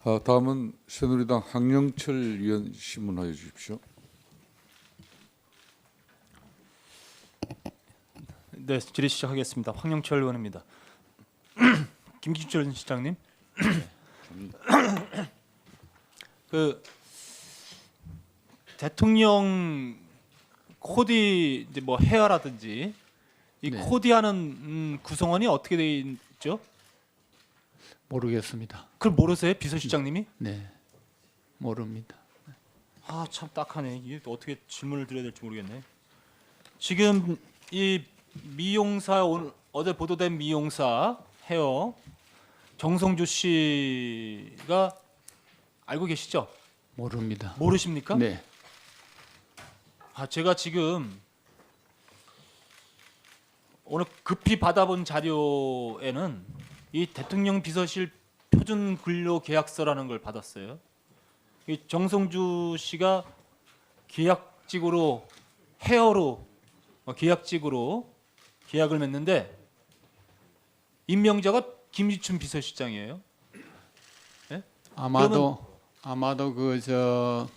다음은 새누리당 황영철 의원 신문하여 주십시오. 네, 질의 시작하겠습니다. 황영철 의원입니다. 김기춘 시장님, 그 대통령 코디 이제 뭐 헤어라든지 이 네. 코디하는 구성원이 어떻게 돼 있죠? 모르겠습니다. 그걸 모르세요, 비서실장님이? 네, 모릅니다. 아, 참 딱하네. 이게 또 어떻게 질문을 드려야 될지 모르겠네. 지금 이 미용사 오늘 어제 보도된 미용사 헤어 정성주 씨가 알고 계시죠? 모릅니다. 모르십니까? 네, 아, 제가 지금 오늘 급히 받아본 자료에는 이 대통령 비서실 표준 근로 계약서라는 걸 받았어요. 이 정성주 씨가 계약직으로 헤어로 계약직으로 계약을 맺는데 임명자가 김기춘 비서실장이에요. 아마도 그 저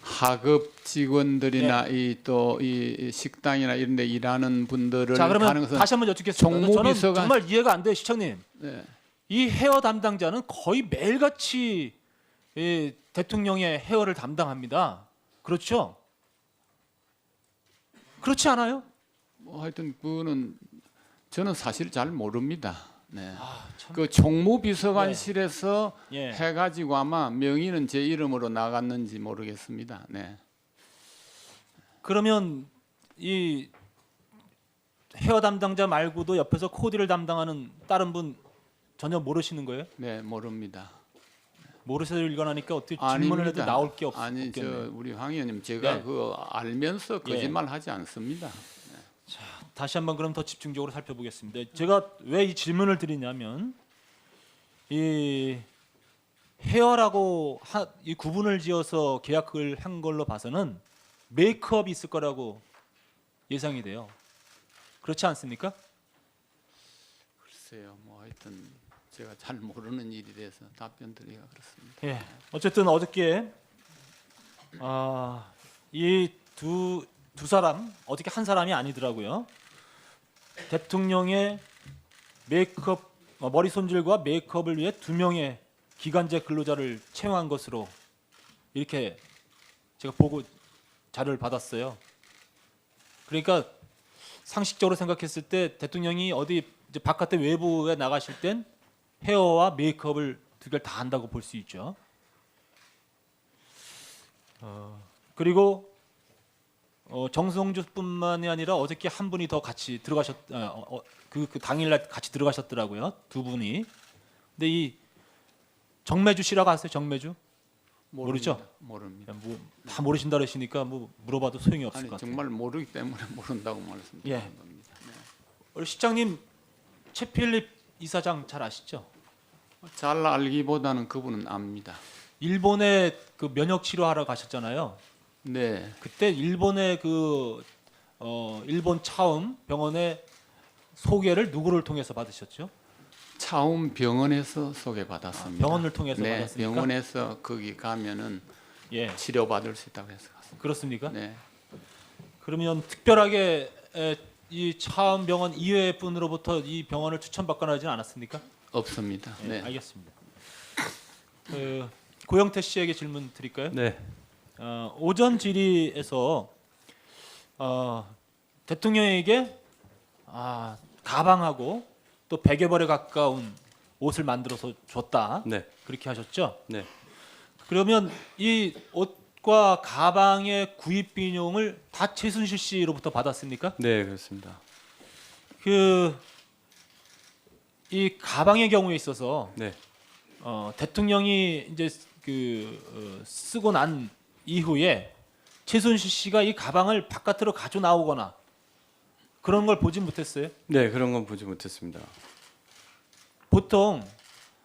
하급 직원들이나 이 또 이 식당이나 이런 데 일하는 분들을 자, 그러면 가능성 다시 한번 여쭙겠습니다. 저는 정무비서관- 정말 이해가 안 돼요, 시청님. 네, 이 헤어 담당자는 거의 매일같이 대통령의 헤어를 담당합니다. 그렇죠? 그렇지 않아요? 뭐 하여튼 그거는 저는 사실 잘 모릅니다. 네. 아, 참. 그 총무비서관실에서 예. 해가지고 아마 명의는 제 이름으로 나갔는지 모르겠습니다. 네. 그러면 이 헤어 담당자 말고도 옆에서 코디를 담당하는 다른 분 전혀 모르시는 거예요? 네, 모릅니다. 모르셔서 일관하니까 어떻게 질문을 해도 아닙니다. 나올 게 아니 저 없겠네요. 우리 황 의원님 제가 네. 그 알면서 예. 거짓말 하지 않습니다. 다시 한번 그럼 더 집중적으로 살펴보겠습니다. 제가 왜 이 질문을 드리냐면 이 헤어라고 이 구분을 지어서 계약을 한 걸로 봐서는 메이크업이 있을 거라고 예상이 돼요. 그렇지 않습니까? 글쎄요, 뭐 하여튼 제가 잘 모르는 일이 돼서 답변 드리기가 그렇습니다. 예. 어쨌든 어저께 이 두 사람 어떻게 한 사람이 아니더라고요. 대통령의 메이크업 머리 손질과 메이크업을 위해 2명의 기간제 근로자를 채용한 것으로 이렇게 제가 보고 자료를 받았어요. 그러니까 상식적으로 생각했을 때 대통령이 어디 이제 바깥에 외부에 나가실 땐 헤어와 메이크업을 두 개를 다 한다고 볼 수 있죠. 그리고 정성주뿐만이 아니라 어저께 한 분이 더 같이 그 당일날 같이 들어가셨더라고요. 두 분이. 근데 이 정매주 씨라고 아세요? 정매주? 모르죠? 모릅니다. 다 모르신다 그러시니까 뭐 물어봐도 소용이 없을 아니 것 같아요. 정말 모르기 때문에 모른다고 말씀드리는 예. 겁니다. 네. 우리 실장님 최필립 이사장 잘 아시죠? 잘 알기보다는 그분은 압니다. 일본에 그 면역 치료하러 가셨잖아요. 네, 그때 일본의 일본 차움 병원의 소개를 누구를 통해서 받으셨죠? 차움 병원에서 소개받았습니다. 병원을 통해서 네, 받았습니까? 병원에서 거기 가면은 예, 치료받을 수 있다고 해서 갔습니다. 그렇습니까? 네, 그러면 특별하게 이 차움 병원 이외의 분으로부터 이 병원을 추천받거나 하지는 않았습니까? 없습니다. 예, 네. 알겠습니다. 고영태 씨에게 질문 드릴까요? 네, 오전 질의에서 대통령에게 가방하고 또 100여 벌에 가까운 옷을 만들어서 줬다. 네, 그렇게 하셨죠? 네, 그러면 이 옷과 가방의 구입 비용을 다 최순실 씨로부터 받았습니까? 네, 그렇습니다. 이 가방의 경우에 있어서 네, 대통령이 이제 쓰고 난 이후에 최순실 씨가 이 가방을 바깥으로 가져 나오거나 그런 걸 보진 못했어요. 네, 그런 건 보지 못했습니다. 보통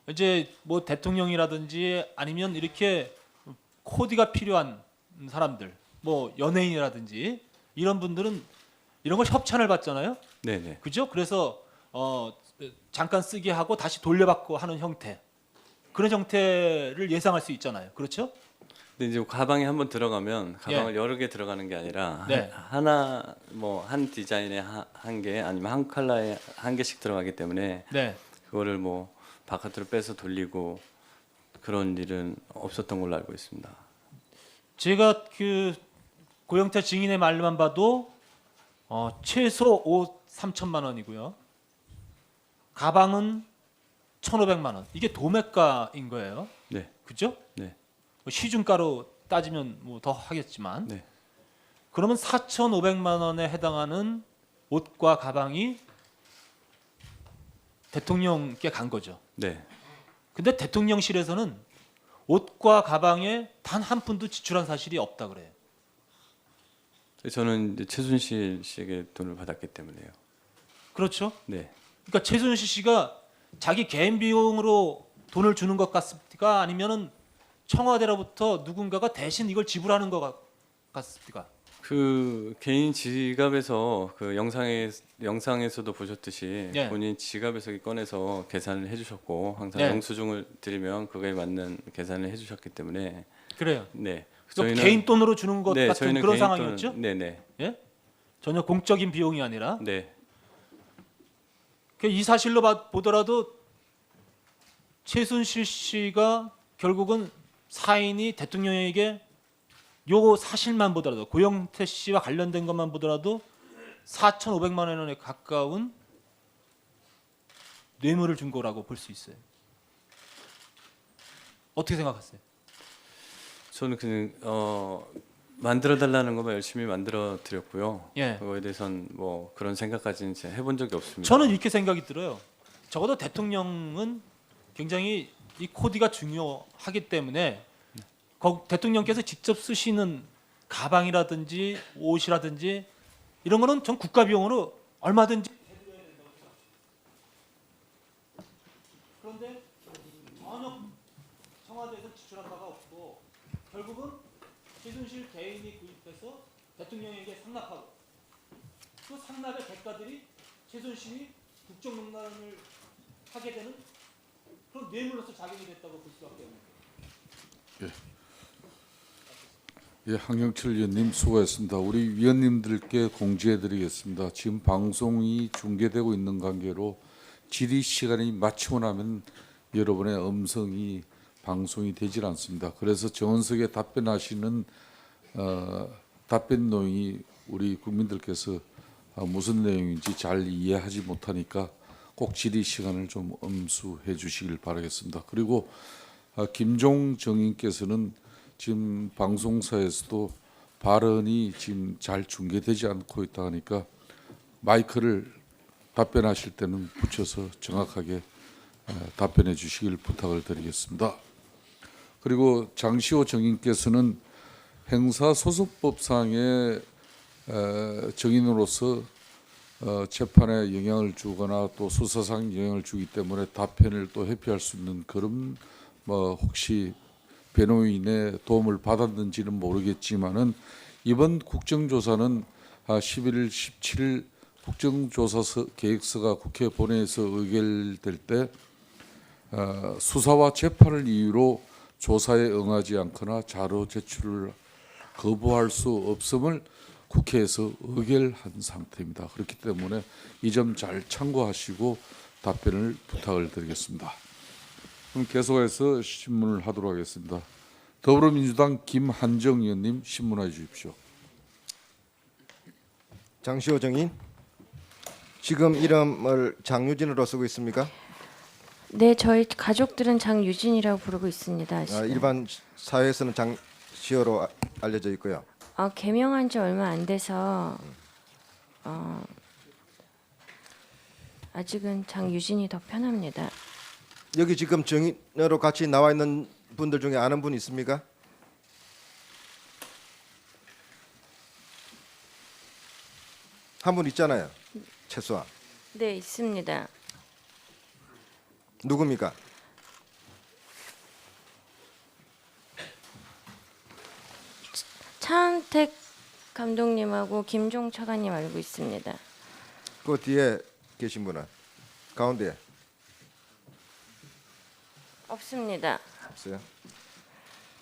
이제 뭐 대통령이라든지 아니면 이렇게 코디가 필요한 사람들, 뭐 연예인이라든지 이런 분들은 이런 걸 협찬을 받잖아요. 네, 네, 그죠? 그래서 잠깐 쓰게 하고 다시 돌려받고 하는 형태. 그런 형태를 예상할 수 있잖아요. 그렇죠? 근데 이제 가방에 한번 들어가면 가방을 예. 여러 개 들어가는 게 아니라 네. 하나 뭐 한 디자인에 한 개 아니면 한 컬러에 한 개씩 들어가기 때문에 네. 그거를 뭐 바깥으로 빼서 돌리고 그런 일은 없었던 걸로 알고 있습니다. 제가 그 고영태 증인의 말만 봐도 최소 옷 3천만 원이고요. 가방은 1,500만 원. 이게 도매가인 거예요. 네, 그죠? 네, 뭐 시중가로 따지면 뭐 더 하겠지만 네, 그러면 4,500만 원에 해당하는 옷과 가방이 대통령께 간 거죠. 네. 근데 대통령실에서는 옷과 가방에 단 한 푼도 지출한 사실이 없다 그래요. 저는 이제 최순실 씨에게 돈을 받았기 때문에요. 그렇죠? 네, 그러니까 최순실 씨가 자기 개인 비용으로 돈을 주는 것 같습니까? 아니면은 청와대로부터 누군가가 대신 이걸 지불하는 것 같습니까? 그 개인 지갑에서 그 영상에서도 보셨듯이 예. 본인 지갑에서 꺼내서 계산을 해주셨고 항상 예. 영수증을 드리면 그거에 맞는 계산을 해주셨기 때문에 그래요. 네 그러니까 개인 돈으로 주는 것 같은 저희는 그런 개인 상황이었죠? 돈, 네네 예? 전혀 공적인 비용이 아니라 네 이 사실로 보더라도 최순실 씨가 결국은 사인이 대통령에게 요 사실만 보더라도 고영태 씨와 관련된 것만 보더라도 4,500만 원에 가까운 뇌물을 준 거라고 볼 수 있어요. 어떻게 생각하세요? 저는 그냥 만들어 달라는 것만 열심히 만들어 드렸고요. 예. 그거에 대해서는 뭐 그런 생각까지는 제가 해본 적이 없습니다. 저는 이렇게 생각이 들어요. 적어도 대통령은 굉장히 이 코디가 중요하기 때문에 대통령께서 직접 쓰시는 가방이라든지 옷이라든지 이런 거는 전 국가 비용으로 얼마든지 해드려야 된다고 생각합니다. 그런데 전혀 청와대에서 지출한 바가 없고 결국은 최순실 개인이 구입해서 대통령에게 상납하고 그 상납의 대가들이 최순실이 국정농단을 하게 되는 그런 뇌물로서 작용이 됐다고 볼 수밖에 없는 거예요. 예, 황영철 위원님 수고했습니다. 우리 위원님들께 공지해드리겠습니다. 지금 방송이 중계되고 있는 관계로 질의 시간이 마치고 나면 여러분의 음성이 방송이 되질 않습니다. 그래서 정원석에 답변하시는 답변 내용이 우리 국민들께서 무슨 내용인지 잘 이해하지 못하니까 꼭 질의 시간을 좀 엄수해 주시길 바라겠습니다. 그리고 김종 정인께서는 지금 방송사에서도 발언이 지금 잘 중계되지 않고 있다 하니까 마이크를 답변하실 때는 붙여서 정확하게 답변해 주시길 부탁을 드리겠습니다. 그리고 장시호 정인께서는 행사소송법상의 정인으로서 재판에 영향을 주거나 또 수사상 영향을 주기 때문에 답변을 또 회피할 수 있는 그런 뭐 혹시 변호인의 도움을 받았는지는 모르겠지만은 이번 국정조사는 11일 17일 국정조사 계획서가 국회 본회의에서 의결될 때 수사와 재판을 이유로 조사에 응하지 않거나 자료 제출을 거부할 수 없음을 국회에서 의결한 상태입니다. 그렇기 때문에 이 점 잘 참고하시고 답변을 부탁을 드리겠습니다. 그럼 계속해서 신문을 하도록 하겠습니다. 더불어민주당 김한정 의원님 신문해 주십시오. 장시호 정인, 지금 이름을 장유진으로 쓰고 있습니까? 네, 저희 가족들은 장유진이라고 부르고 있습니다. 일반 사회에서는 장시호로 알려져 있고요. 개명한 지 얼마 안 돼서 아직은 장유진이 더 편합니다. 여기 지금 정인으로 같이 나와 있는 분들 중에 아는 분 있습니까? 한 분 있잖아요. 최소한. 네, 있습니다. 누굽니까? 차은택 감독님하고 김종 차관님 알고 있습니다. 그 뒤에 계신 분은 가운데. 없습니다. 없어요.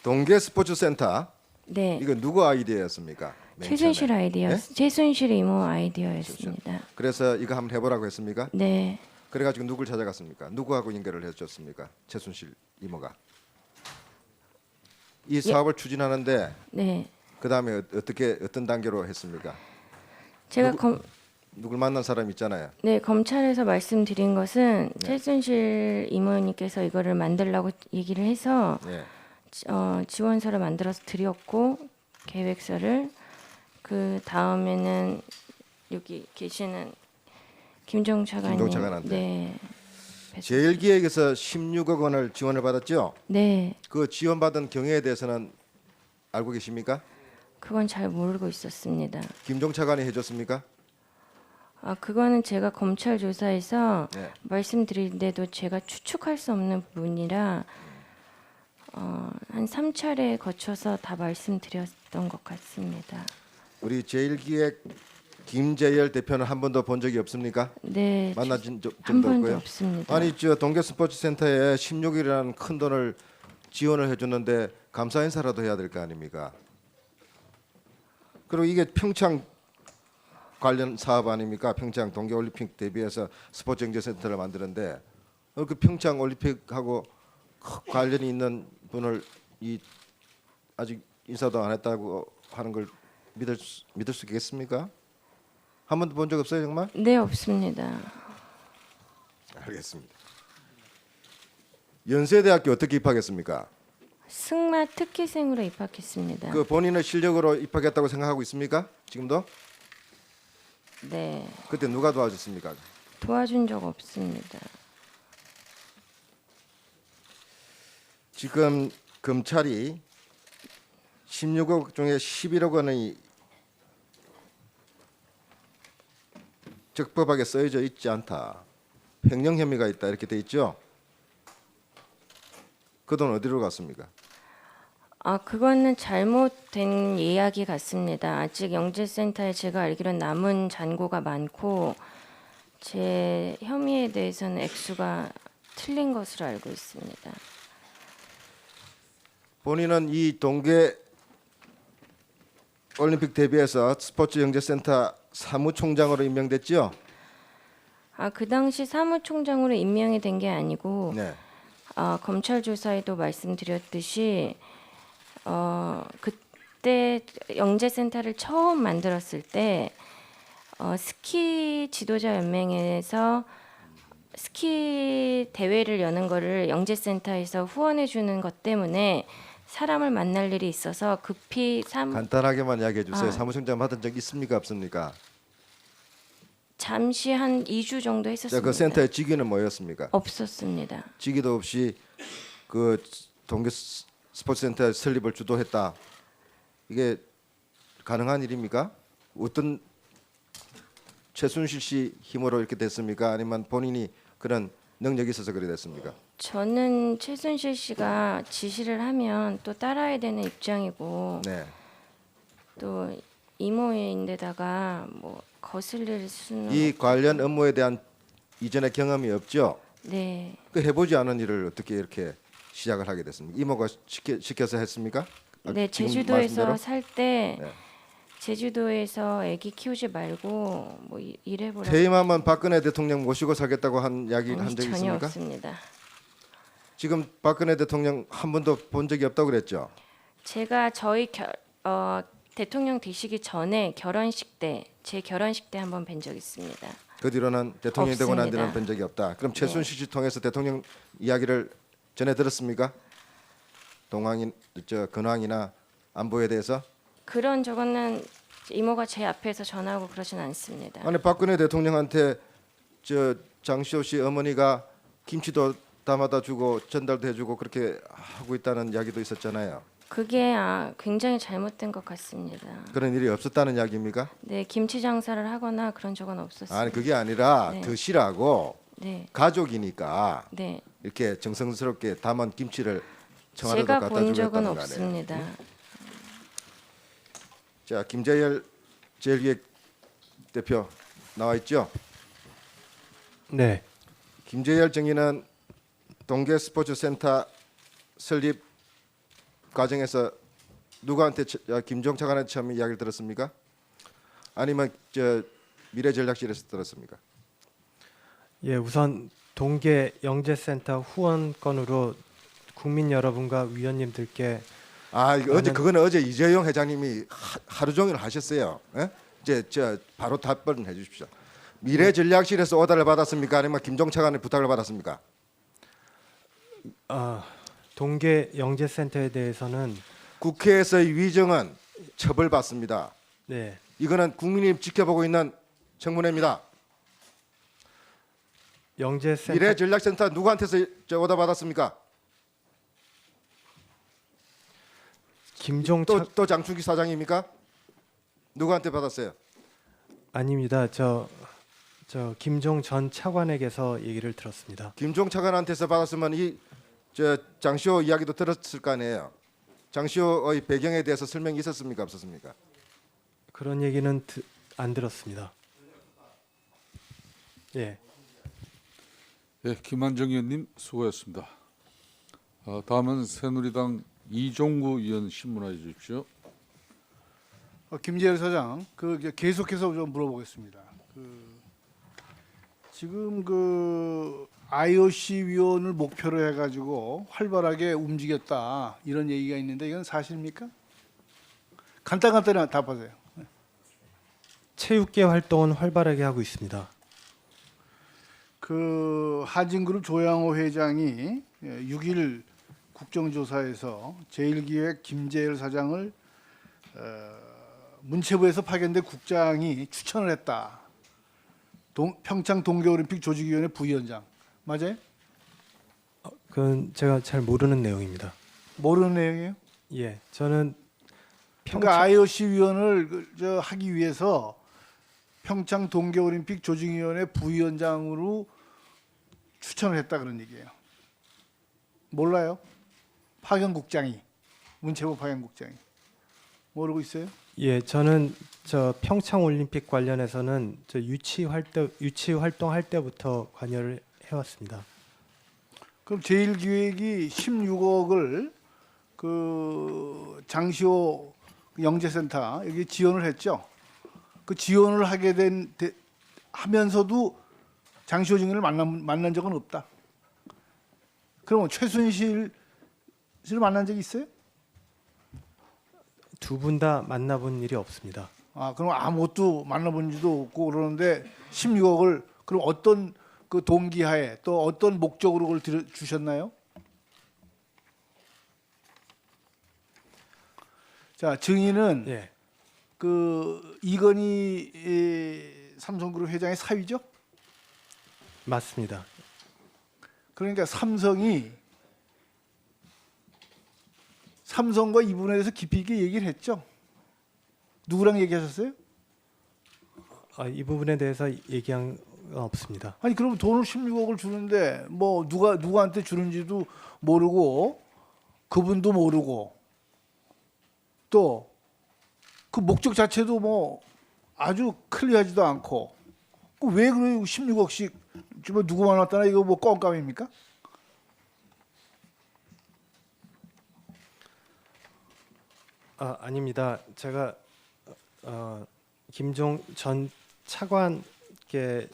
동계 스포츠 센터 네. 이거 누구 아이디어였습니까? 맨 최순실 처음에. 아이디어, 예? 최순실 이모 아이디어였습니다. 그래서 이거 한번 해보라고 했습니까? 네. 그래가지고 누굴 찾아갔습니까? 누구하고 연결을 해줬습니까? 최순실 이모가 이 사업을 추진하는데 네. 그 다음에 어떤 단계로 했습니까? 제가 누굴 만난 사람 있잖아요. 네, 검찰에서 말씀드린 것은 네. 최순실 이모님께서 이거를 만들라고 얘기를 해서 네. 지원서를 만들어서 드렸고 계획서를 그 다음에는 여기 계시는 김종 차관님 김종 차관한테. 네. 제일기획에서 16억 원을 지원을 받았죠. 네. 그 지원받은 경위에 대해서는 알고 계십니까? 그건 잘 모르고 있었습니다. 김종 차관이 해줬습니까? 그거는 제가 검찰 조사에서 네. 말씀드리는데도 제가 추측할 수 없는 부분이라 한 3차례 거쳐서 다 말씀드렸던 것 같습니다. 우리 제일기획 김재열 대표는 한 번도 본 적이 없습니까? 네. 만나진 적도 한 번도 없고요. 없습니다. 아니 저 동계 스포츠센터에 16억이라는 큰 돈을 지원을 해줬는데 감사 인사라도 해야 될 거 아닙니까? 그리고 이게 평창 관련 사업 아닙니까? 평창 동계올림픽 대비해서 스포츠 경제센터를 만드는데 그 평창 올림픽하고 관련이 있는 분을 아직 인사도 안 했다고 하는 걸 믿을 수 있겠습니까? 한 번도 본 적 없어요 정말? 네, 없습니다. 알겠습니다. 연세대학교 어떻게 입학했습니까? 승마 특기생으로 입학했습니다. 그 본인의 실력으로 입학했다고 생각하고 있습니까? 지금도? 네. 그때 누가 도와줬습니까? 도와준 적 없습니다. 지금 검찰이 16억 중에 11억 원이 적법하게 쓰여져 있지 않다. 횡령 혐의가 있다 이렇게 돼 있죠. 그 돈 어디로 갔습니까? 그거는 잘못된 이야기 같습니다. 아직 영재센터에 제가 알기로는 남은 잔고가 많고 제 혐의에 대해서는 액수가 틀린 것으로 알고 있습니다. 본인은 이 동계 올림픽 대비해서 스포츠 영재센터 사무총장으로 임명됐죠? 그 당시 사무총장으로 임명이 된 게 아니고 네. 검찰 조사에도 말씀드렸듯이 그때 영재센터를 처음 만들었을 때 스키 지도자 연맹에서 스키 대회를 여는 거를 영재센터에서 후원해 주는 것 때문에 사람을 만날 일이 있어서 급히 간단하게만 이야기해 주세요. 아. 사무총장 받은 적 있습니까 없습니까? 잠시 한 2주 정도 자, 했었습니다. 그 센터의 직위는 뭐였습니까? 없었습니다. 직위도 없이 그 동계 스포츠센터 설립을 주도했다. 이게 가능한 일입니까? 어떤 최순실 씨 힘으로 이렇게 됐습니까? 아니면 본인이 그런 능력이 있어서 그래 됐습니까? 저는 최순실 씨가 지시를 하면 또 따라야 되는 입장이고 네. 또 이모인데다가 뭐 거슬릴 수는 이 관련 업무에 대한 이전의 경험이 없죠. 네. 그 해보지 않은 일을 어떻게 이렇게 시작을 하게 됐습니까? 이모가 시켜서 했습니까? 네, 지금 제주도에서 말씀대로? 살 때 네. 제주도에서 아기 키우지 말고 뭐 일해보라고 퇴임하면 박근혜 대통령 모시고 살겠다고 한 이야기 한 적 전혀 있습니까? 없습니다. 지금 박근혜 대통령 한 번도 본 적이 없다고 그랬죠. 제가 저희 대통령 되시기 전에 결혼식 때 제 결혼식 때 한번 뵌 적 있습니다. 그 뒤로는 대통령이 되고 난 뒤로는 없습니다. 본 적이 없다. 그럼 네. 최순실 씨 통해서 대통령 이야기를 전해 들었습니까? 근황이나 안보에 대해서? 그런 저거는 이모가 제 앞에서 전하고 그러진 않습니다. 아니 박근혜 대통령한테 저 장시호 씨 어머니가 김치도 담아다 주고 전달도 해주고 그렇게 하고 있다는 이야기도 있었잖아요. 그게 굉장히 잘못된 것 같습니다. 그런 일이 없었다는 이야기입니까? 네, 김치 장사를 하거나 그런 적은 없었습니다. 아니 그게 아니라 네. 드시라고 네, 가족이니까 네. 이렇게 정성스럽게 담은 김치를 청와대도 제가 갖다 본 주고 적은 했다는 거 아니에요? 없습니다. 자 김재열 제일기획 대표 나와 있죠. 네. 김재열 정의는 동계 스포츠 센터 설립 과정에서 누구한테 김종 차관한테 처음 이야기를 들었습니까? 아니면 미래전략실에서 들었습니까? 예, 우선 동계 영재센터 후원건으로 국민 여러분과 위원님들께 그거는 어제 이재용 회장님이 하루 종일 하셨어요. 예? 이제 바로 답변해 주십시오. 미래전략실에서 오다를 받았습니까? 아니면 김종 차관의 부탁을 받았습니까? 동계 영재센터에 대해서는 국회에서의 위정은 처벌받습니다. 네, 이거는 국민이 지켜보고 있는 청문회입니다. 영재센터 미래전략센터 누구한테서 오다 받았습니까? 또 장충기 사장입니까? 누구한테 받았어요? 아닙니다. 저 김종 전 차관에게서 얘기를 들었습니다. 김종 차관한테서 받았으면 장시호 이야기도 들었을 거 아니에요. 장시호의 배경에 대해서 설명이 있었습니까? 없었습니까? 그런 얘기는 안 들었습니다. 예. 예, 김한정 의원님 수고하셨습니다. 다음은 새누리당 이종구 의원 신문해 주십시오. 김재열 사장, 계속해서 좀 물어보겠습니다. 지금 IOC 위원을 목표로 해가지고 활발하게 움직였다 이런 얘기가 있는데 이건 사실입니까? 간단히 답하세요. 체육계 활동은 활발하게 하고 있습니다. 한진그룹 조양호 회장이 6일 국정조사에서 제1기획 김재열 사장을 문체부에서 파견된 국장이 추천을 했다. 평창 동계올림픽 조직위원회 부위원장 맞아요? 그건 제가 잘 모르는 내용입니다. 모르는 내용이에요? 예, 저는 그러니까 IOC 위원을 하기 위해서 평창 동계올림픽 조직위원회 부위원장으로 추천을 했다 그런 얘기예요. 몰라요? 파견국장이 문체부 파견국장이 모르고 있어요? 예, 저는 평창 올림픽 관련해서는 유치 활동할 때부터 관여를 해왔습니다. 그럼 제1기획이 16억을 장시호 영재센터 여기 지원을 했죠. 그 지원을 하면서도 장시호 증인을 만난 적은 없다. 그럼 최순실을 만난 적이 있어요? 두 분 다 만나본 일이 없습니다. 그럼 아무것도 만나본 지도 없고 그러는데 16억을 그럼 어떤 동기하에 또 어떤 목적으로 그걸 주셨나요? 자, 증인은 예, 이건희 삼성그룹 회장의 사위죠? 맞습니다. 그러니까 삼성과 이분에 대해서 깊이 있게 얘기를 했죠. 누구랑 얘기하셨어요? 이 부분에 대해서 얘기한 건 없습니다. 아니 그럼 돈을 16억을 주는데 뭐 누구한테 주는지도 모르고 그분도 모르고 또 그 목적 자체도 뭐 아주 클리어하지도 않고 왜 그래 16억씩 주면 누구만 왔다나 이거 뭐 껌값입니까? 아닙니다. 제가 김종 전 차관께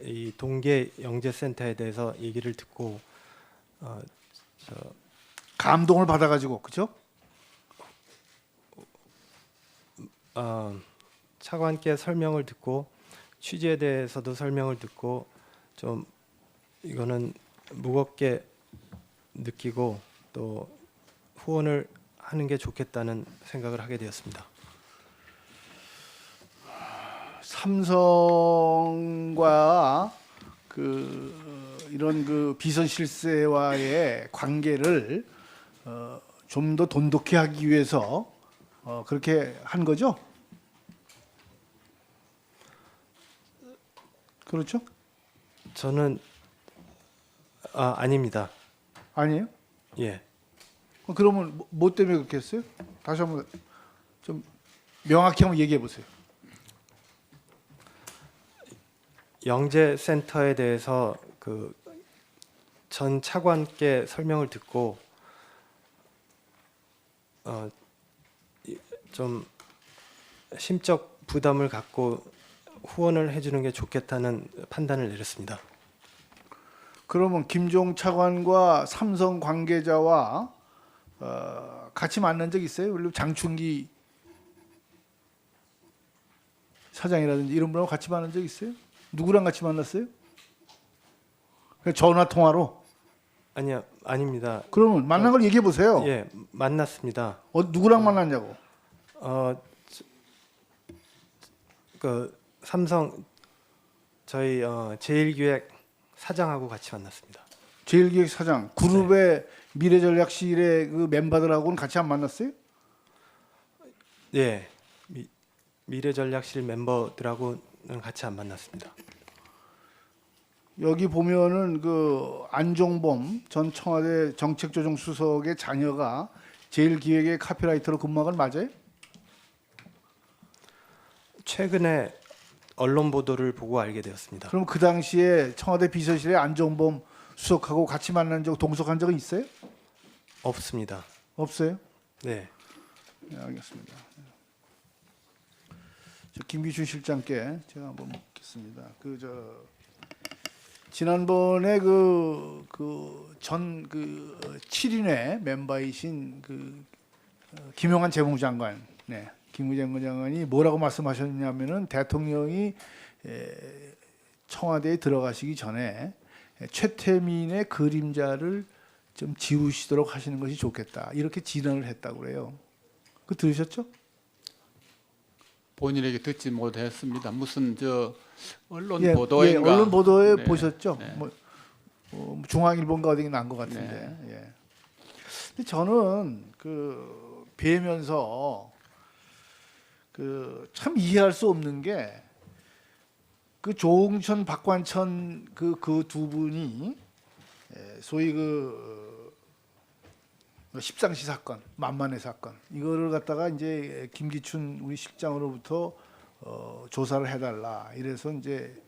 이 동계 영재센터에 대해서 얘기를 듣고 감동을 받아가지고 그죠? 차관께 설명을 듣고 취지에 대해서도 설명을 듣고 좀 이거는 무겁게 느끼고 또 후원을 하는 게 좋겠다는 생각을 하게 되었습니다. 삼성과 이런 비선 실세와의 관계를 좀 더 돈독히 하기 위해서 그렇게 한 거죠? 그렇죠? 저는 아닙니다. 아니에요? 예. 그러면 뭐 때문에 그렇게 했어요? 다시 한번 좀 명확히 한번 얘기해 보세요. 영재센터에 대해서 전 차관께 설명을 듣고 좀 심적 부담을 갖고 후원을 해주는 게 좋겠다는 판단을 내렸습니다. 그러면 김종 차관과 삼성 관계자와 같이 만난 적 있어요? 그리고 장충기 사장이라든지 이런 분하고 같이 만난 적 있어요? 누구랑 같이 만났어요? 그냥 전화 통화로? 아니요, 아닙니다. 그러면 만난 걸 얘기해 보세요. 예, 만났습니다. 누구랑 만났냐고? 그 삼성 저희 제일기획 사장하고 같이 만났습니다. 제일기획 사장 그룹의 미래전략실의 그 멤버들하고는 같이 안 만났어요? 예, 미래전략실 멤버들하고는 같이 안 만났습니다. 여기 보면은 그 안종범 전 청와대 정책조정수석의 자녀가 제일기획의 카피라이터로 근무한 건 맞아요? 최근에 언론 보도를 보고 알게 되었습니다. 그럼 그 당시에 청와대 비서실에 안종범 수석하고 같이 만난 적 동석한 적은 있어요? 없습니다. 없어요? 네, 네, 알겠습니다. 저 김기춘 실장께 제가 한번 묻겠습니다. 지난번에 전 7인회 멤버이신 김용한 재무장관, 네, 김의장 장관이 뭐라고 말씀하셨냐면은 대통령이 청와대에 들어가시기 전에 최태민의 그림자를 좀 지우시도록 하시는 것이 좋겠다 이렇게 진언을 했다고 그래요. 그 들으셨죠? 본인에게 듣지 못했습니다. 무슨 언론 예, 보도인가? 언론 보도에 네, 보셨죠? 네. 중앙일보인가 어디 난 것 같은데. 네. 예. 근데 저는 뵈면서 참 이해할 수 없는 게 조응천, 박관천 그 두 분이 소위 십상시 사건, 만만의 사건 이거를 갖다가 이제 김기춘 우리 실장으로부터 조사를 해달라 이래서 이제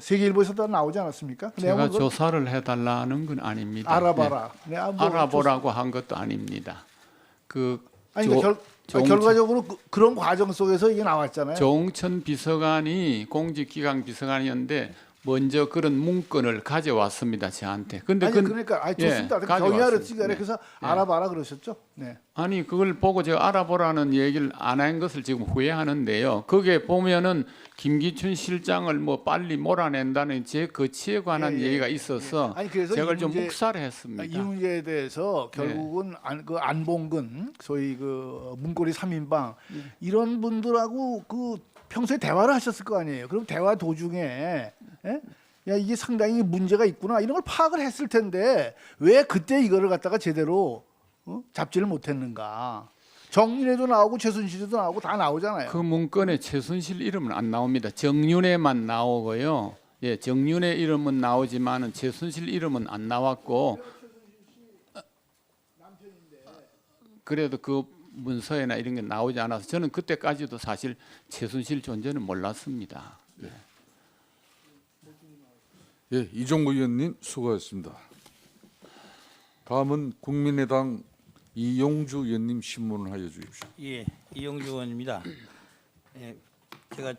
세계일보에서도 나오지 않았습니까? 제가 조사를 해달라는 건 아닙니다. 알아봐라. 네. 알아보라고 한 것도 아닙니다. 결과적으로 그런 과정 속에서 이게 나왔잖아요. 조응천 비서관이 공직기강 비서관이었는데 먼저 그런 문건을 가져왔습니다. 저한테. 근데 그러니까 좋습니다. 경위하러 찍어야 네. 그래서 알아봐라 그러셨죠? 네. 아니 그걸 보고 제가 알아보라는 얘기를 안 한 것을 지금 후회하는데요. 거기에 보면은 김기춘 실장을 빨리 몰아낸다는 제 거치에 관한 얘기가 있어서 아니, 그래서 제가 이 좀 문제- 묵살했습니다. 이 문제에 대해서 결국은 안봉근 소위 문고리 3인방 이런 분들하고 평소에 대화를 하셨을 거 아니에요. 그럼 대화 도중에 야 이게 상당히 문제가 있구나 이런 걸 파악을 했을 텐데 왜 그때 이거를 갖다가 제대로 잡지를 못했는가? 정윤회도 나오고 최순실도 나오고 다 나오잖아요. 그 문건에 최순실 이름은 안 나옵니다. 정윤회만 나오고요. 예, 정윤회 이름은 나오지만은 최순실 이름은 안 나왔고. 그래도 그 문서에나 이런 게 나오지 않아서 저는 그때까지도 사실 최순실 존재는 몰랐습니다. 네. 예, 이종구 의원님 수고하셨습니다. 다음은 국민의당 이용주 의원님 신문을 하여 주십시오. 예, 이용주 의원입니다. 예, 제가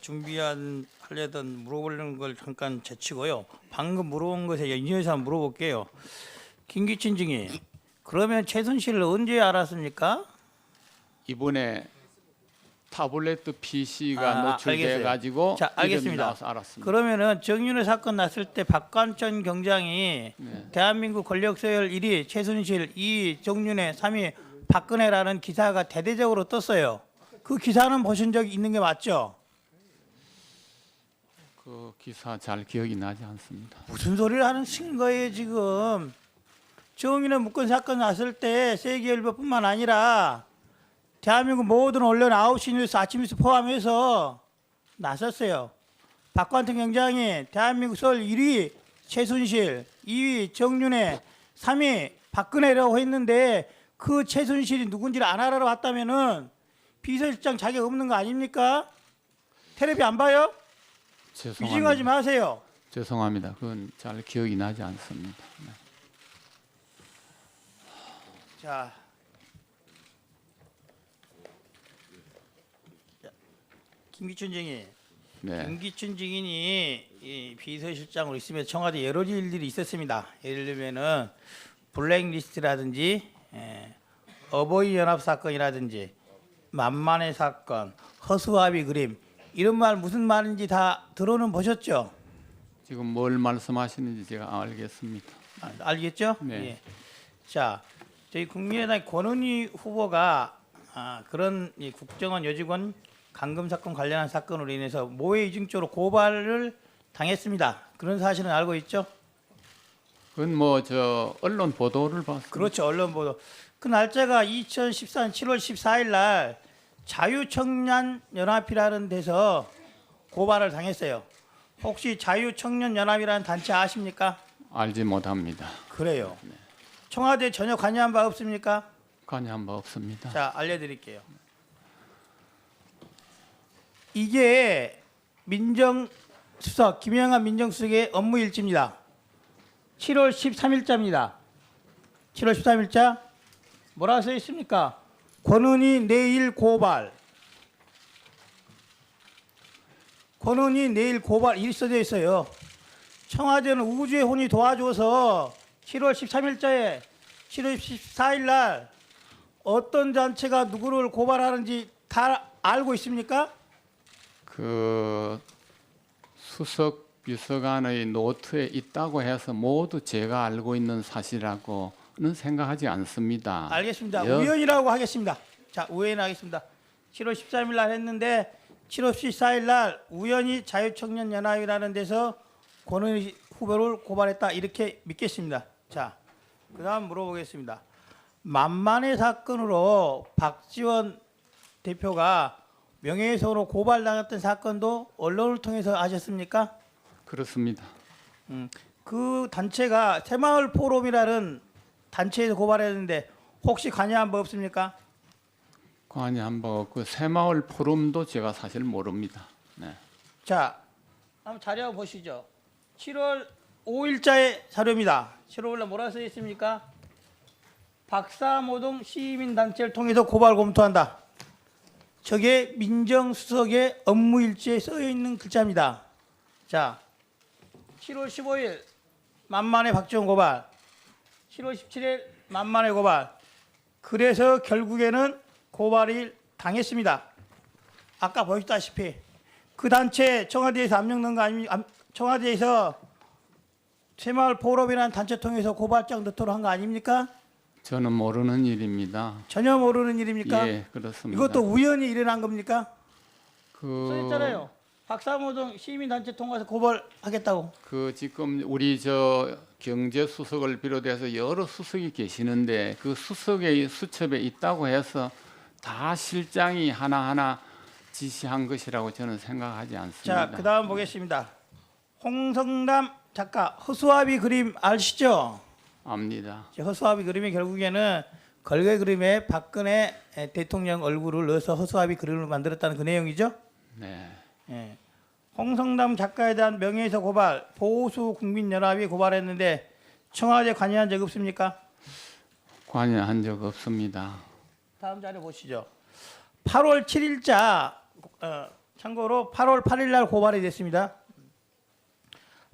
하려던 물어보려는 걸 잠깐 제치고요. 방금 물어본 것에 연이어서 한번 물어볼게요. 김기춘 증인, 그러면 최순실을 언제 알았습니까? 이번에 타블렛 PC가 노출돼 가지고 자, 알겠습니다. 알았습니다. 그러면은 정윤회 사건 났을 때 박관천 경장이 대한민국 권력 서열 1위 최순실, 2위 정윤회, 3위 박근혜라는 기사가 대대적으로 떴어요. 그 기사는 보신 적 있는 게 맞죠? 그 기사 잘 기억이 나지 않습니다. 무슨 소리를 하는 거예요 지금? 정윤회 묵건 사건 났을 때 세계일보뿐만 아니라 대한민국 모든 언론 9시 뉴스, 아침 뉴스 포함해서 나섰어요. 박관천 경장이 대한민국 서울 1위 최순실, 2위 정윤회, 3위 박근혜라고 했는데 그 최순실이 누군지를 안 알아봤다면은 비서실장 자격 없는 거 아닙니까? 텔레비 안 봐요? 위증하지 마세요. 죄송합니다. 그건 잘 기억이 나지 않습니다. 네. 자, 김기춘 증인. 네. 김기춘 증인이 이 비서실장으로 있으면 청와대 여러 일들이 있었습니다. 예를 들면은 블랙리스트라든지 어버이 연합 사건이라든지 만만의 사건, 허수아비 그림 이런 말 무슨 말인지 다 들어는 보셨죠? 지금 뭘 말씀하시는지 제가 알겠습니다. 알겠죠? 네. 예. 자, 저희 국민의당 권은희 후보가 그런 이 국정원 여직원 감금 사건 관련한 사건으로 인해서 모해 이중죄로 고발을 당했습니다. 그런 사실은 알고 있죠? 그건 뭐 저 언론 보도를 봤습니다. 그렇죠. 언론 보도. 그 날짜가 2014년 7월 14일 날 자유청년연합이라는 데서 고발을 당했어요. 혹시 자유청년연합이라는 단체 아십니까? 알지 못합니다. 그래요. 청와대 전혀 관여한 바 없습니까? 관여한 바 없습니다. 자, 알려드릴게요. 이게 민정수석 김영한 민정수석의 업무 일지입니다. 7월 13일자입니다. 7월 13일자 뭐라고 써 있습니까? 권은희 내일 고발. 권은희 내일 고발 이렇게 써져 있어요. 청와대는 우주의 혼이 도와줘서 7월 13일자에 7월 14일 날 어떤 단체가 누구를 고발하는지 다 알고 있습니까? 그 수석 비서관의 노트에 있다고 해서 모두 제가 알고 있는 사실이라고는 생각하지 않습니다. 알겠습니다. 우연이라고 하겠습니다. 자, 우연하겠습니다. 7월 13일 날 했는데 7월 14일 날 우연히 자유청년연합이라는 데서 권은희 후보를 고발했다 이렇게 믿겠습니다. 자, 그다음 물어보겠습니다. 만만의 사건으로 박지원 대표가 명예훼손으로 고발당했던 사건도 언론을 통해서 아셨습니까? 그렇습니다. 그 단체가 새마을 포럼이라는 단체에서 고발했는데 혹시 관여한 바 없습니까? 관여한 바 없고 새마을 포럼도 제가 사실 모릅니다. 네. 자, 한번 자료 보시죠. 7월 5일자의 자료입니다. 7월 5일날 뭐라 써 있습니까? 박사모동 시민단체를 통해서 고발 검토한다. 저게 민정수석의 업무일지에 써있는 글자입니다. 자, 7월 15일 만만의 박지원 고발, 7월 17일 만만의 고발. 그래서 결국에는 고발이 당했습니다. 아까 보셨다시피 그 단체 청와대에서 압력 넣은 거 아닙니까? 청와대에서 새마을 포럼이라는 단체 통해서 고발장 넣도록 한 거 아닙니까? 저는 모르는 일입니다. 전혀 모르는 일입니까? 예, 그렇습니다. 이것도 우연히 일어난 겁니까? 그 써있잖아요. 박사모동 시민단체 통해서 고발하겠다고. 그 지금 우리 저 경제수석을 비롯해서 여러 수석이 계시는데 그 수석의 수첩에 있다고 해서 다 실장이 하나하나 지시한 것이라고 저는 생각하지 않습니다. 자, 그다음 보겠습니다. 홍성남 작가 허수아비 그림 아시죠? 압니다. 허수아비 그림이 결국에는 걸개 그림에 박근혜 대통령 얼굴을 넣어서 허수아비 그림을 만들었다는 그 내용이죠. 네. 예. 홍성남 작가에 대한 명예훼손 고발 보수 국민연합이 고발했는데 청와대 관여한 적 없습니까? 관여한 적 없습니다. 다음 자료 보시죠. 8월 7일자 참고로 8월 8일 날 고발이 됐습니다.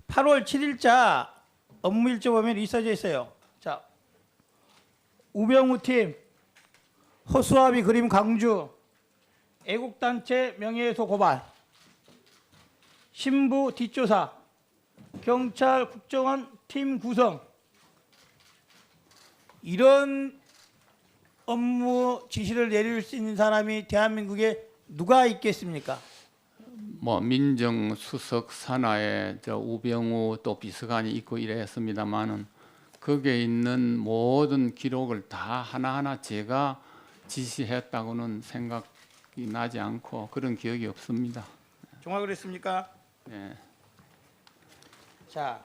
8월 7일자 업무일지 보면 있어져 있어요. 자, 우병우 팀 허수아비 그림 강주 애국단체 명예훼손 고발 신부 뒷조사 경찰 국정원 팀 구성 이런 업무 지시를 내릴 수 있는 사람이 대한민국에 누가 있겠습니까? 뭐 민정수석 산하에 저 우병우 또 비서관이 있고 이랬습니다만은 거기에 있는 모든 기록을 다 하나하나 제가 지시했다고는 생각이 나지 않고 그런 기억이 없습니다. 정말 그랬습니까? 네. 자,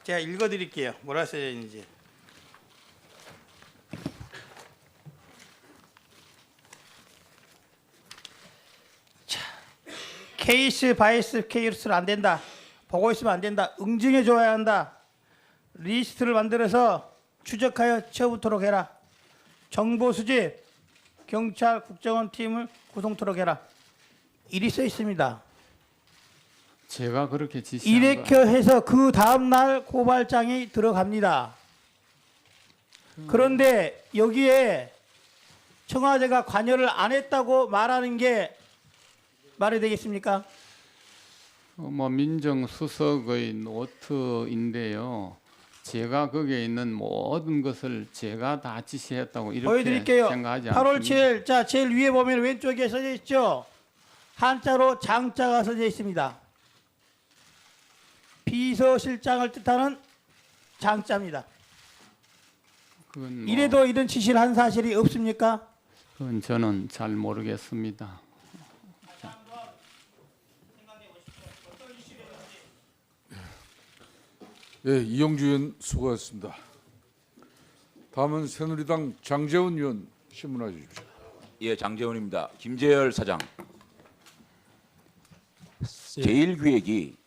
제가 읽어드릴게요. 뭐라 써져 있는지. 자, 케이스 바이스 케이스는 안 된다. 보고 있으면 안 된다. 응징해 줘야 한다. 리스트를 만들어서 추적하여 처분토록 해라. 정보 수집 경찰 국정원 팀을 구성토록 해라. 일이 써 있습니다. 제가 그렇게 지시한 거. 이렇게 해서 그 다음 날 고발장이 들어갑니다. 그런데 여기에 청와대가 관여를 안 했다고 말하는 게 말이 되겠습니까? 뭐 민정수석의 노트인데요. 제가 거기에 있는 모든 것을 제가 다 지시했다고 이렇게 보여드릴게요. 생각하지 8월 않습니다. 7일 자 제일 위에 보면 왼쪽에 써져 있죠. 한자로 장자가 써져 있습니다. 비서실장을 뜻하는 장자입니다. 그건 뭐, 이래도 이런 지시를 한 사실이 없습니까? 그건 저는 잘 모르겠습니다. 예, 이용주 의원 수고하셨습니다. 다음은 새누리당 장재훈 의원 신문해 주십시오. 예, 장재훈입니다. 김재열 사장. 제1기획이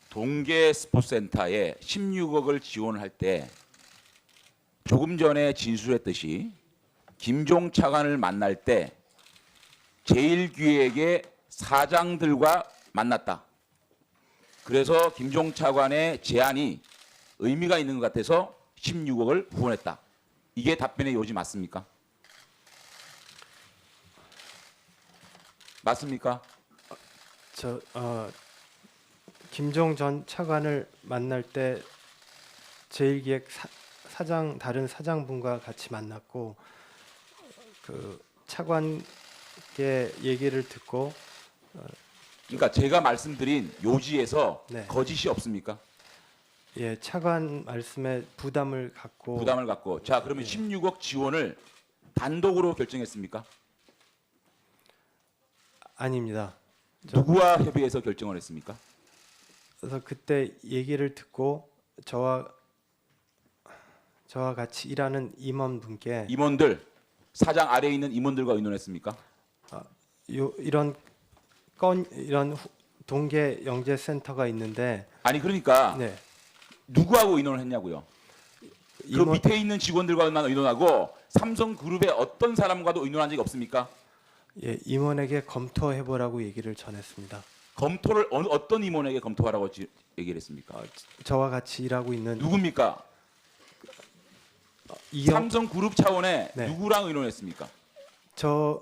동계 스포츠센터에 16억을 지원할 때 조금 전에 진술했듯이 김종 차관을 만날 때 제1기획의 사장들과 만났다. 그래서 김종 차관의 제안이 의미가 있는 것 같아서 16억을 후원했다. 이게 답변의 요지 맞습니까? 맞습니까? 김종 전 차관을 만날 때 제1기획 사장 다른 사장분과 같이 만났고 그 차관께 얘기를 듣고 그러니까 제가 말씀드린 요지에서 네. 거짓이 없습니까? 예, 차관 말씀에 부담을 갖고 자, 그러면 16억 지원을 단독으로 결정했습니까? 아닙니다. 누구와 협의해서 결정을 했습니까? 그래서 그때 얘기를 듣고 저와 같이 일하는 임원분께 임원들, 사장 아래에 있는 임원들과 의논했습니까? 이런 동계 영재 센터가 있는데 아니 그러니까 네. 누구하고 의논을 했냐고요? 그 밑에 있는 직원들과만 의논하고 삼성그룹의 어떤 사람과도 의논한 적이 없습니까? 예, 임원에게 검토해 보라고 얘기를 전했습니다. 검토를 어떤 임원에게 검토하라고 얘기를 했습니까? 저와 같이 일하고 있는 누굽니까? 삼성그룹 차원에 네. 누구랑 의논했습니까? 저와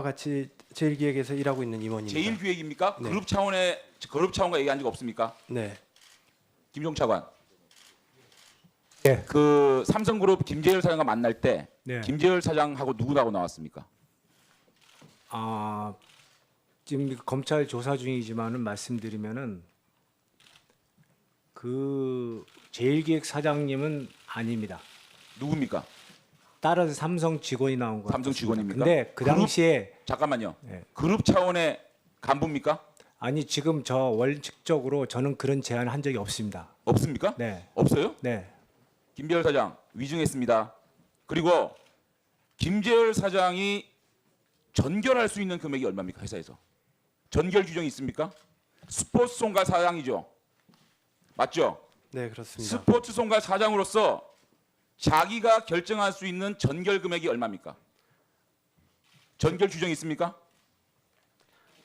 같이 제1기획에서 일하고 있는 임원입니다. 제1기획입니까? 네. 그룹 차원과 얘기한 적 없습니까? 네. 김종 차관. 예. 그 삼성그룹 김재열 사장과 만날 때 네. 김재열 사장하고 누구하고 나왔습니까? 지금 검찰 조사 중이지만은 말씀드리면은 그 제1기획 사장님은 아닙니다. 누굽니까? 다른 삼성 직원이 나온 거 삼성 같습니다. 직원입니까? 근데 그 당시에 잠깐만요. 네. 그룹 차원의 간부입니까? 아니 지금 저 원칙적으로 저는 그런 제안을 한 적이 없습니다. 없습니까? 네. 없어요? 네. 김재열 사장 위증했습니다. 그리고 김재열 사장이 전결할 수 있는 금액이 얼마입니까? 회사에서. 전결 규정이 있습니까? 스포츠 송가 사장이죠. 맞죠? 네, 그렇습니다. 스포츠 송가 사장으로서 자기가 결정할 수 있는 전결 금액이 얼마입니까? 전결 규정이 있습니까?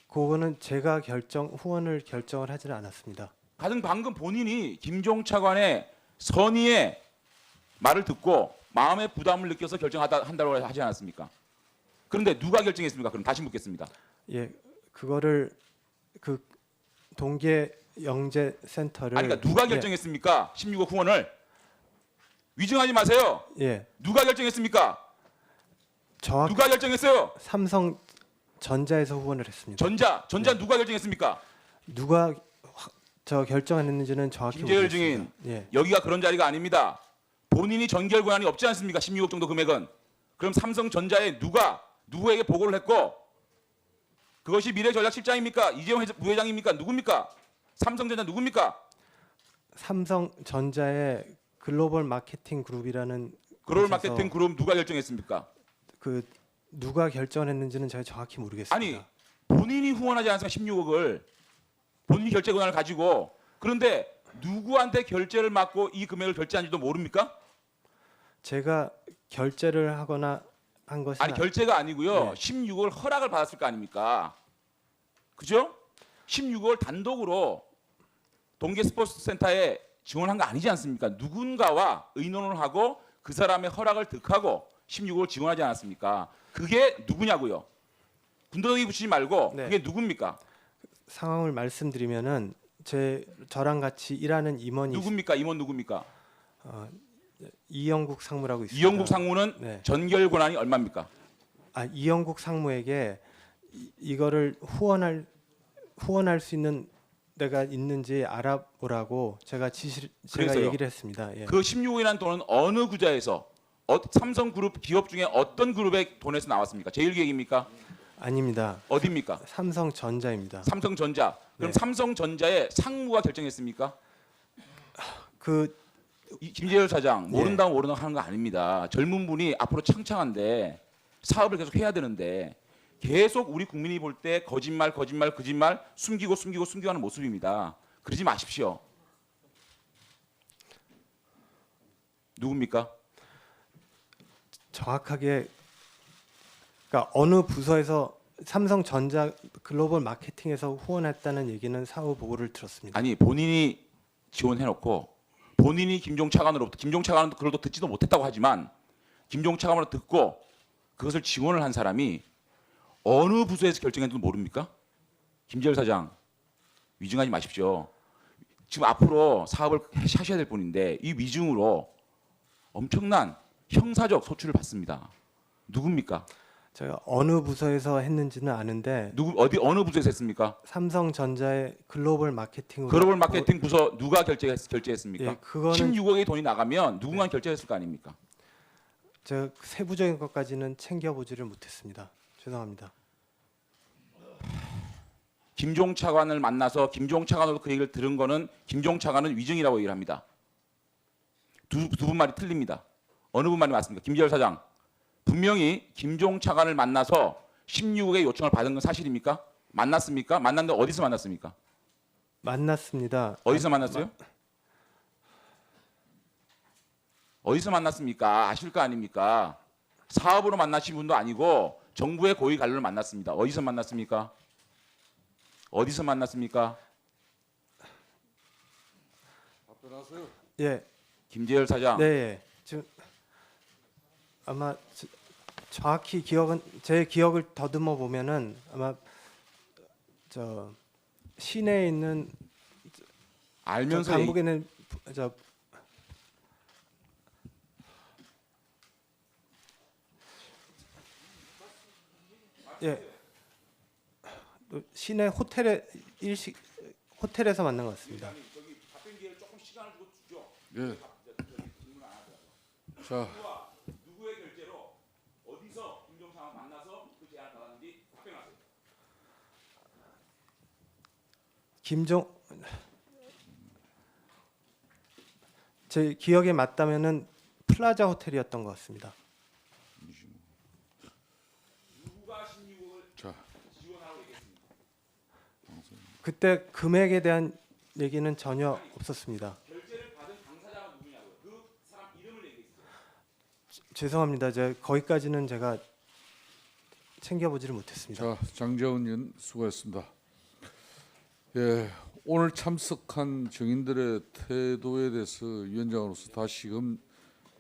그거는 제가 후원을 결정을 하지는 않았습니다. 방금 본인이 김종 차관의 선의의 말을 듣고 마음의 부담을 느껴서 한다고 하지 않았습니까? 그런데 누가 결정했습니까? 그럼 다시 묻겠습니다. 예, 그거를 그 동계 영재 센터를 아니 그러니까 누가 결정했습니까? 16억 후원을 위증하지 마세요. 예, 누가 결정했습니까? 정확 누가 결정했어요? 삼성 전자에서 후원을 했습니다. 전자 누가 결정했습니까? 누가 저 결정했는지는 정확히 김재열 모르겠습니다. 증인 예, 여기가 그런 자리가 아닙니다. 본인이 전결 권한이 없지 않습니까? 16억 정도 금액은. 그럼 삼성전자에 누구에게 보고를 했고 그것이 미래전략실장입니까? 이재용 부회장입니까? 누굽니까? 삼성전자 누굽니까? 삼성전자의 글로벌 마케팅 그룹이라는 글로벌 곳에서 마케팅 그룹 누가 결정했습니까? 그 누가 결정했는지는 제가 정확히 모르겠습니다. 아니 본인이 후원하지 않습니까? 16억을 본인이 결제 권한을 가지고 그런데 누구한테 결제를 맡고 이 금액을 결제한지도 모릅니까? 제가 결제를 하거나 한 것이 아니 결제가 아니고요. 네. 16억을 허락을 받았을 거 아닙니까? 그죠? 16억을 단독으로 동계 스포츠 센터에 지원한 거 아니지 않습니까? 누군가와 의논을 하고 그 사람의 허락을 득하고 16억을 지원하지 않았습니까? 그게 누구냐고요? 군더더기 붙이지 말고 네. 그게 누굽니까? 상황을 말씀드리면은 저랑 같이 일하는 임원이 누굽니까? 임원 누굽니까? 이영국 상무라고 있습니다. 이영국 상무는 네. 전결 권한이 얼마입니까? 이영국 상무에게 이거를 후원할 수 있는 데가 있는지 알아보라고 제가 그래서요? 얘기를 했습니다. 예. 그 16억이라는 돈은 어느 구좌에서 삼성그룹 기업 중에 어떤 그룹의 돈에서 나왔습니까? 제일기획입니까? 아닙니다. 어디입니까? 삼성전자입니다. 삼성전자. 그럼 네. 삼성전자의 상무가 결정했습니까? 김재열 사장 예. 모른다고 모른다고 하는 거 아닙니다. 젊은 분이 앞으로 창창한데 사업을 계속 해야 되는데 계속 우리 국민이 볼 때 거짓말 숨기고 하는 모습입니다. 그러지 마십시오. 누굽니까? 정확하게 그러니까 어느 부서에서 삼성전자 글로벌 마케팅에서 후원했다는 얘기는 사후 보고를 들었습니다. 아니 본인이 지원해놓고 본인이 김종차관으로부터 김종차관은 그걸 또 듣지도 못했다고 하지만 김종차관으로 듣고 그것을 지원을 한 사람이 어느 부서에서 결정했는지 모릅니까? 김재열 사장 위증하지 마십시오. 지금 앞으로 사업을 하셔야 될 분인데 이 위증으로 엄청난 형사적 소출을 받습니다. 누굽니까? 제가 어느 부서에서 했는지는 아는데 어느 부서에서 했습니까? 삼성전자의 글로벌 마케팅으로 글로벌 마케팅 부서 누가 결제했습니까? 예, 그거는 16억의 돈이 나가면 누군가 결제했을 거 아닙니까? 제가 세부적인 것까지는 챙겨보지를 못했습니다. 죄송합니다. 김종차관을 만나서 김종차관으로 그 얘기를 들은 거는 김종차관은 위증이라고 얘기를 합니다. 두 분 말이 틀립니다. 어느 분 말이 맞습니까? 김재열 사장 분명히 김종차관을 만나서 16억의 요청을 받은 건 사실입니까? 만났습니까? 만났는데 어디서 만났습니까? 만났습니다. 어디서 만났어요? 어디서 만났습니까? 아실 거 아닙니까? 사업으로 만나신 분도 아니고 정부의 고위 관료를 만났습니다. 어디서 만났습니까? 어디서 만났습니까? 예, 김재열 사장. 네, 지금 아마 정확히 제 기억을 더듬어 보면은 아마 저 시내에 있는 알면서 강북에 있는 예, 시내 호텔에서 만난 것 같습니다. 예. 자, 누구의 결제로 어디서 김종차관 만나서 그 제안을 받았는지 답변하세요. 제 기억에 맞다면은 플라자 호텔이었던 것 같습니다. 누가 16억을 자, 지원하라고 얘기했습니까? 그때 금액에 대한 얘기는 전혀 없었습니다. 결제를 받은 당사자가 누구냐고요? 그 사람 이름을 얘기했어요. 죄송합니다. 거기까지는 제가 챙겨보지를 못했습니다. 자, 장재훈 의원 수고했습니다. 예, 오늘 참석한 정인들의 태도에 대해서 위원장으로서 다시금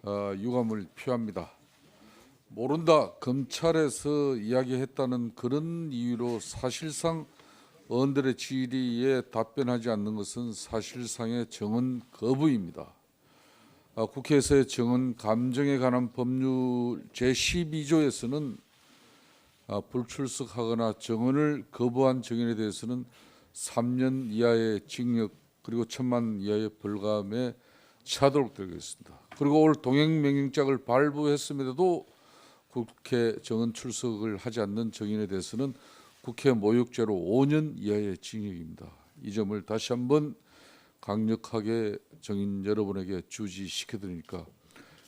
유감을 표합니다. 모른다, 검찰에서 이야기했다는 그런 이유로 사실상 의원들의 질의에 답변하지 않는 것은 사실상의 정언 거부입니다. 국회에서의 정언 감정에 관한 법률 제12조에서는 불출석하거나 정언을 거부한 정인에 대해서는 3년 이하의 징역 그리고 1,000만 원 이하의 벌금에 처하도록 되어 있습니다. 그리고 올 동행명령장을 발부했음에도 국회 정언 출석을 하지 않는 정인에 대해서는 국회 모욕죄로 5년 이하의 징역입니다. 이 점을 다시 한번 강력하게 정인 여러분에게 주지시켜드리니까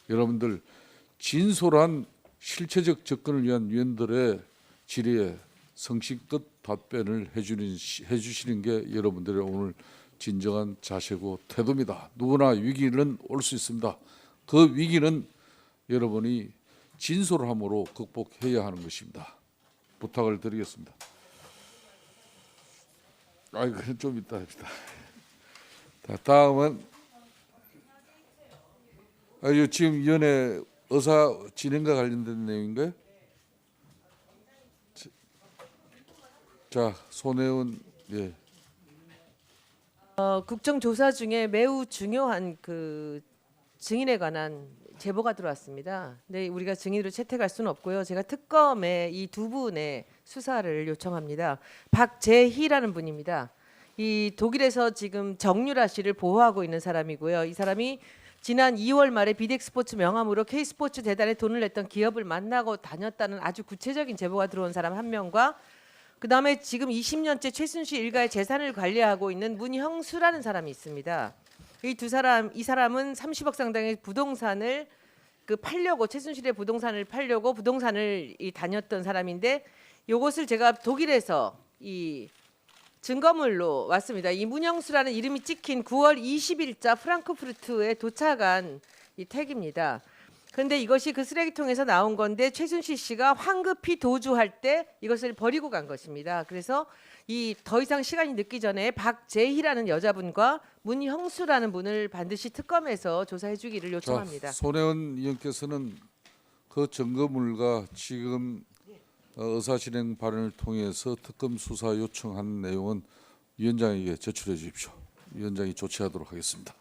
여러분들 진솔한 실체적 접근을 위한 위원들의 질의에 성실껏 답변을 해주시는 게 여러분들의 오늘 진정한 자세고 태도입니다. 누구나 위기는 올 수 있습니다. 그 위기는 여러분이 진솔함으로 극복해야 하는 것입니다. 부탁을 드리겠습니다. 아이 그건 좀 이따 합시다. 자, 다음은 이거 지금 위원회 의사 진행과 관련된 내용인가요? 자, 손혜원 예. 국정조사 중에 매우 중요한 그 증인에 관한 제보가 들어왔습니다. 근데 우리가 증인으로 채택할 수는 없고요. 제가 특검에 이 두 분의 수사를 요청합니다. 박재희라는 분입니다. 이 독일에서 지금 정유라 씨를 보호하고 있는 사람이고요. 이 사람이 지난 2월 말에 비덱스포츠 명함으로 K스포츠 재단에 돈을 냈던 기업을 만나고 다녔다는 아주 구체적인 제보가 들어온 사람 한 명과 그다음에 지금 20년째 최순실 일가의 재산을 관리하고 있는 문형수라는 사람이 있습니다. 이 사람은 30억 상당의 부동산을 팔려고 최순실의 부동산을 팔려고 부동산을 다녔던 사람인데 이것을 제가 독일에서 이 증거물로 왔습니다. 이 문형수라는 이름이 찍힌 9월 20일자 프랑크푸르트에 도착한 이 택입니다. 그런데 이것이 그 쓰레기통에서 나온 건데 최순실 씨가 황급히 도주할 때 이것을 버리고 간 것입니다. 그래서 이 더 이상 시간이 늦기 전에 박재희라는 여자분과 문형수라는 분을 반드시 특검에서 조사해 주기를 요청합니다. 자, 손혜원 의원께서는 그 증거물과 지금 의사진행 발언을 통해서 특검 수사 요청한 내용은 위원장에게 제출해 주십시오. 위원장이 조치하도록 하겠습니다.